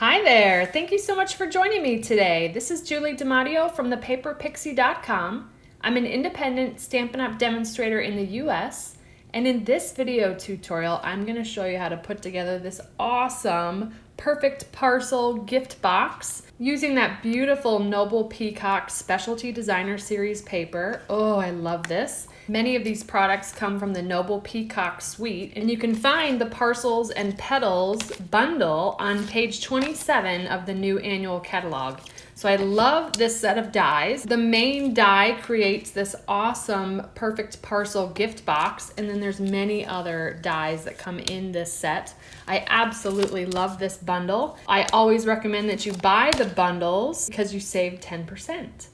Hi there! Thank you so much for joining me today. This is Julie DiMatteo from thepaperpixie.com. I'm an independent Stampin' Up! Demonstrator in the US, and in this video tutorial, I'm going to show you how to put together this awesome Perfect Parcel Gift Box using that beautiful Noble Peacock Specialty Designer Series paper. Oh, I love this. Many of these products come from the Noble Peacock suite, and you can find the Parcels and Petals bundle on page 27 of the new annual catalog. So I love this set of dies. The main die creates this awesome Perfect Parcel gift box, and then there's many other dies that come in this set. I absolutely love this bundle. I always recommend that you buy the bundles because you save 10%.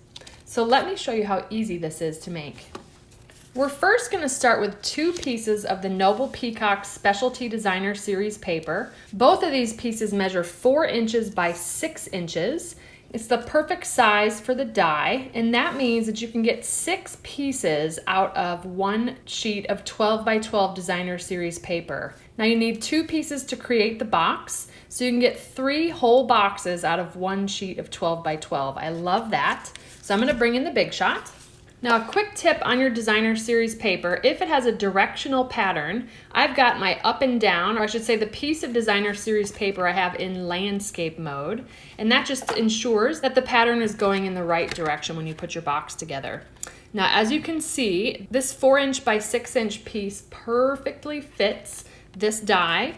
So let me show you how easy this is to make. We're first going to start with 2 pieces of the Noble Peacock Specialty Designer Series paper. Both of these pieces measure 4 inches by 6 inches. It's the perfect size for the die, and that means that you can get 6 pieces out of 1 sheet of 12 by 12 Designer Series paper. Now you need 2 pieces to create the box, so you can get 3 whole boxes out of 1 sheet of 12 by 12. I love that. So I'm going to bring in the Big Shot. Now, a quick tip on your Designer Series paper, if it has a directional pattern, I've got my up and down, or I should say the piece of Designer Series paper I have in landscape mode, and that just ensures that the pattern is going in the right direction when you put your box together. Now, as you can see, this 4-inch by 6-inch piece perfectly fits this die,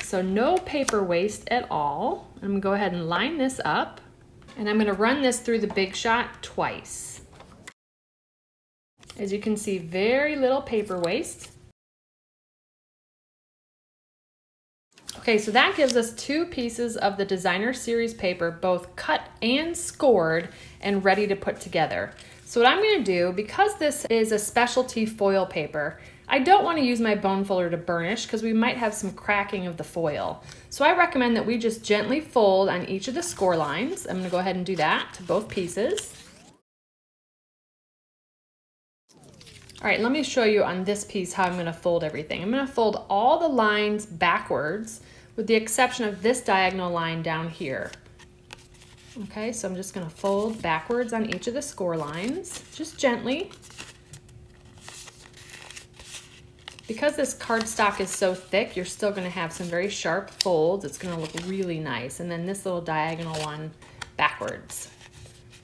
so no paper waste at all. I'm going to go ahead and line this up, and I'm going to run this through the Big Shot twice. As you can see, very little paper waste. Okay, so that gives us 2 pieces of the Designer Series paper, both cut and scored and ready to put together. So what I'm going to do, because this is a specialty foil paper, I don't want to use my bone folder to burnish because we might have some cracking of the foil. So I recommend that we just gently fold on each of the score lines. I'm going to go ahead and do that to both pieces. All right, let me show you on this piece how I'm going to fold everything. I'm going to fold all the lines backwards with the exception of this diagonal line down here. Okay, so I'm just going to fold backwards on each of the score lines, just gently. Because this cardstock is so thick, you're still going to have some very sharp folds. It's going to look really nice. And then this little diagonal one backwards.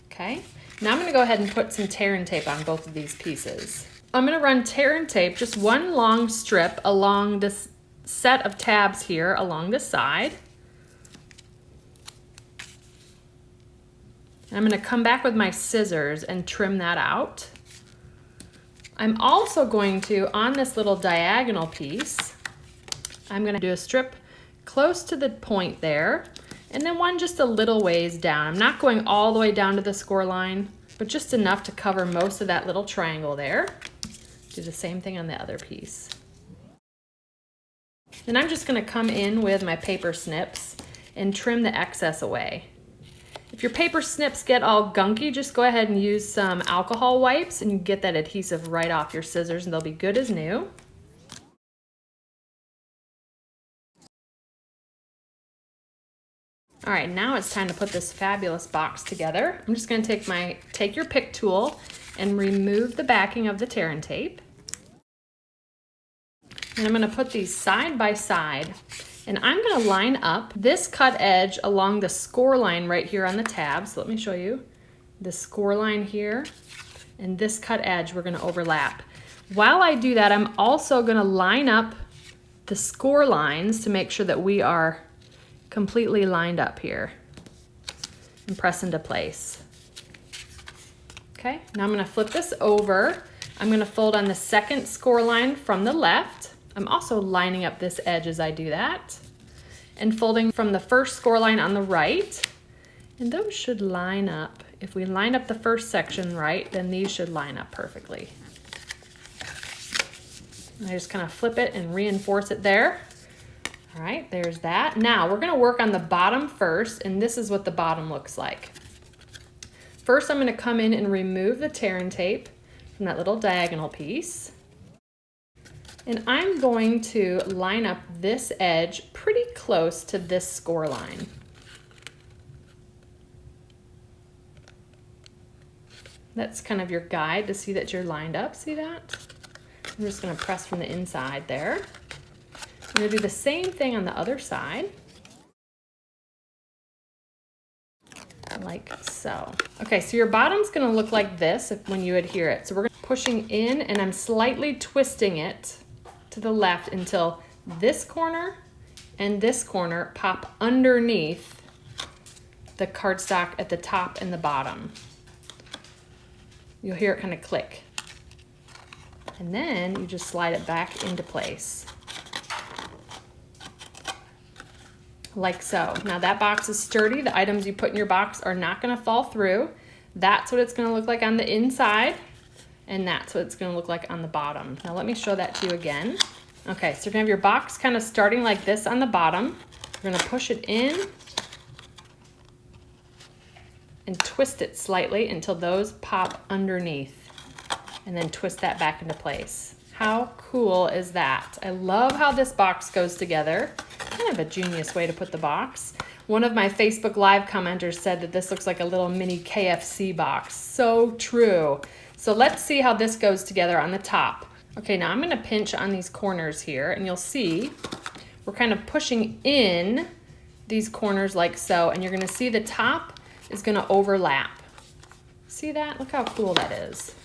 Okay, now I'm going to go ahead and put some tear and tape on both of these pieces. I'm going to run tear and tape, just one long strip along this set of tabs here along the side. And I'm going to come back with my scissors and trim that out. I'm also going to, on this little diagonal piece, I'm going to do a strip close to the point there, and then one just a little ways down. I'm not going all the way down to the score line, but just enough to cover most of that little triangle there. Do the same thing on the other piece. Then I'm just going to come in with my paper snips and trim the excess away. If your paper snips get all gunky, just go ahead and use some alcohol wipes and you get that adhesive right off your scissors and they'll be good as new. All right, now it's time to put this fabulous box together. I'm just going to take your pick tool and remove the backing of the tear and tape. And I'm going to put these side by side, and I'm going to line up this cut edge along the score line right here on the tab. So let me show you the score line here, and this cut edge we're going to overlap. While I do that, I'm also going to line up the score lines to make sure that we are completely lined up here and press into place. Okay, now I'm going to flip this over. I'm going to fold on the second score line from the left. I'm also lining up this edge as I do that, and folding from the first score line on the right, and those should line up. If we line up the first section right, then these should line up perfectly. I just kind of flip it and reinforce it there. All right, there's that. Now we're going to work on the bottom first, and this is what the bottom looks like. First, I'm going to come in and remove the tear and tape from that little diagonal piece. And I'm going to line up this edge pretty close to this score line. That's kind of your guide to see that you're lined up. See that? I'm just going to press from the inside there. I'm going to do the same thing on the other side. Like so. Okay, so your bottom's going to look like this when you adhere it. So we're pushing in, and I'm slightly twisting it to the left until this corner and this corner pop underneath the cardstock at the top and the bottom. You'll hear it kind of click. And then you just slide it back into place. Like so. Now that box is sturdy. The items you put in your box are not going to fall through. That's what it's going to look like on the inside, and that's what it's going to look like on the bottom. Now let me show that to you again. Okay, so you're going to have your box kind of starting like this on the bottom. You're going to push it in and twist it slightly until those pop underneath, and then twist that back into place. How cool is that? I love how this box goes together. Kind of a genius way to put the box. One of my Facebook Live commenters said that this looks like a little mini KFC box. So true. So let's see how this goes together on the top. Okay, now I'm going to pinch on these corners here, and you'll see we're kind of pushing in these corners like so, and you're going to see the top is going to overlap. See that? Look how cool that is.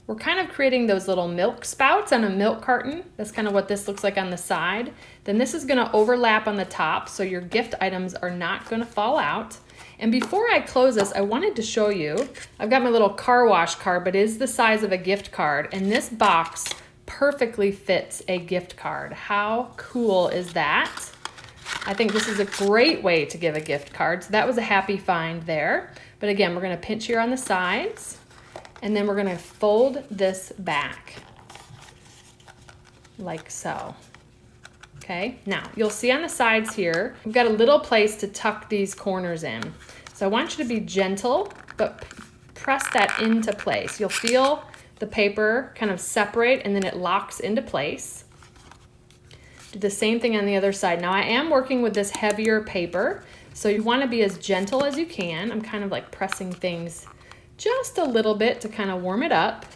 We're kind of creating those little milk spouts on a milk carton. That's kind of what this looks like on the side. Then this is going to overlap on the top, so your gift items are not going to fall out. And before I close this, I wanted to show you, I've got my little car wash card, but it is the size of a gift card, and this box perfectly fits a gift card. How cool is that? I think this is a great way to give a gift card. So that was a happy find there. But again, we're going to pinch here on the sides, and then we're going to fold this back like so. Okay, now you'll see on the sides here, we've got a little place to tuck these corners in. So I want you to be gentle, but press that into place. You'll feel the paper kind of separate, and then it locks into place. Do the same thing on the other side. Now I am working with this heavier paper, so you want to be as gentle as you can. I'm kind of like pressing things just a little bit to kind of warm it up,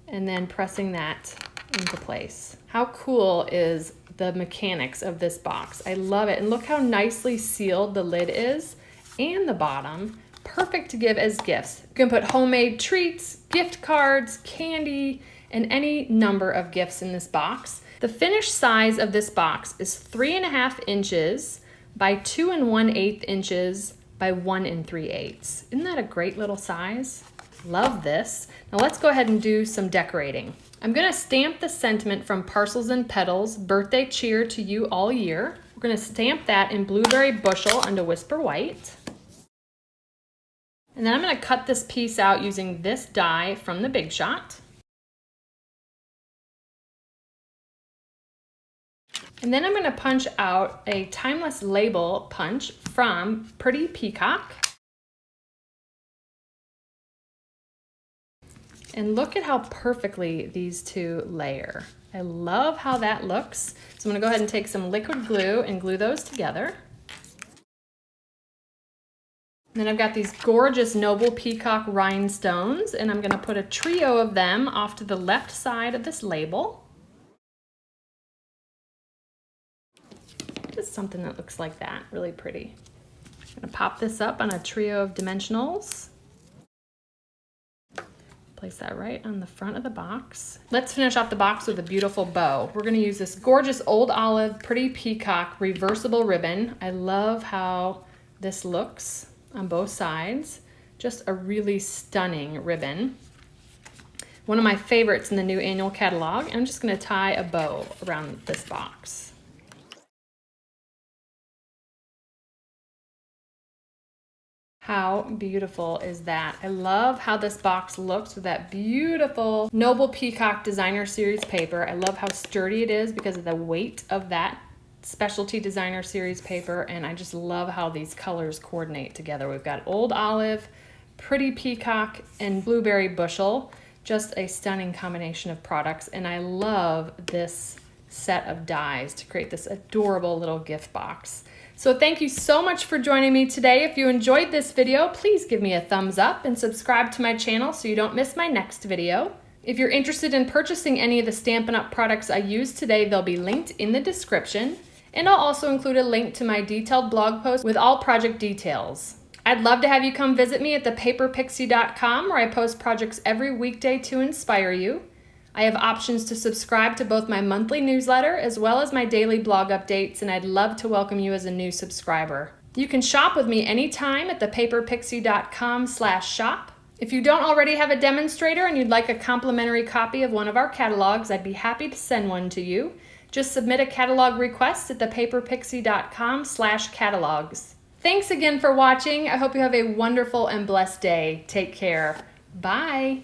and then pressing that into place. How cool is the mechanics of this box? I love it. And look how nicely sealed the lid is and the bottom. Perfect to give as gifts. You can put homemade treats, gift cards, candy, and any number of gifts in this box. The finished size of this box is 3.5 inches by 2 1/8 inches by 1 3/8. Isn't that a great little size? Love this. Now let's go ahead and do some decorating. I'm going to stamp the sentiment from Parcels and Petals, Birthday Cheer to You All Year. We're going to stamp that in Blueberry Bushel onto Whisper White. And then I'm going to cut this piece out using this die from the Big Shot. And then I'm going to punch out a timeless label punch from Pretty Peacock. And look at how perfectly these two layer. I love how that looks. So I'm going to go ahead and take some liquid glue and glue those together. And then I've got these gorgeous Noble Peacock rhinestones, and I'm going to put a trio of them off to the left side of this label. Just something that looks like that, really pretty. I'm going to pop this up on a trio of dimensionals. Place that right on the front of the box. Let's finish off the box with a beautiful bow. We're going to use this gorgeous Old Olive Pretty Peacock reversible ribbon. I love how this looks on both sides. Just a really stunning ribbon. One of my favorites in the new annual catalog. I'm just going to tie a bow around this box. How beautiful is that? I love how this box looks with that beautiful Noble Peacock Designer Series paper. I love how sturdy it is because of the weight of that specialty Designer Series paper, and I just love how these colors coordinate together. We've got Old Olive, Pretty Peacock, and Blueberry Bushel. Just a stunning combination of products, and I love this set of dies to create this adorable little gift box. So thank you so much for joining me today. If you enjoyed this video, please give me a thumbs up and subscribe to my channel so you don't miss my next video. If you're interested in purchasing any of the Stampin' Up! Products I used today, they'll be linked in the description. And I'll also include a link to my detailed blog post with all project details. I'd love to have you come visit me at thepaperpixie.com, where I post projects every weekday to inspire you. I have options to subscribe to both my monthly newsletter as well as my daily blog updates, and I'd love to welcome you as a new subscriber. You can shop with me anytime at thepaperpixie.com/shop. If you don't already have a demonstrator and you'd like a complimentary copy of one of our catalogs, I'd be happy to send one to you. Just submit a catalog request at thepaperpixie.com/catalogs. Thanks again for watching. I hope you have a wonderful and blessed day. Take care. Bye.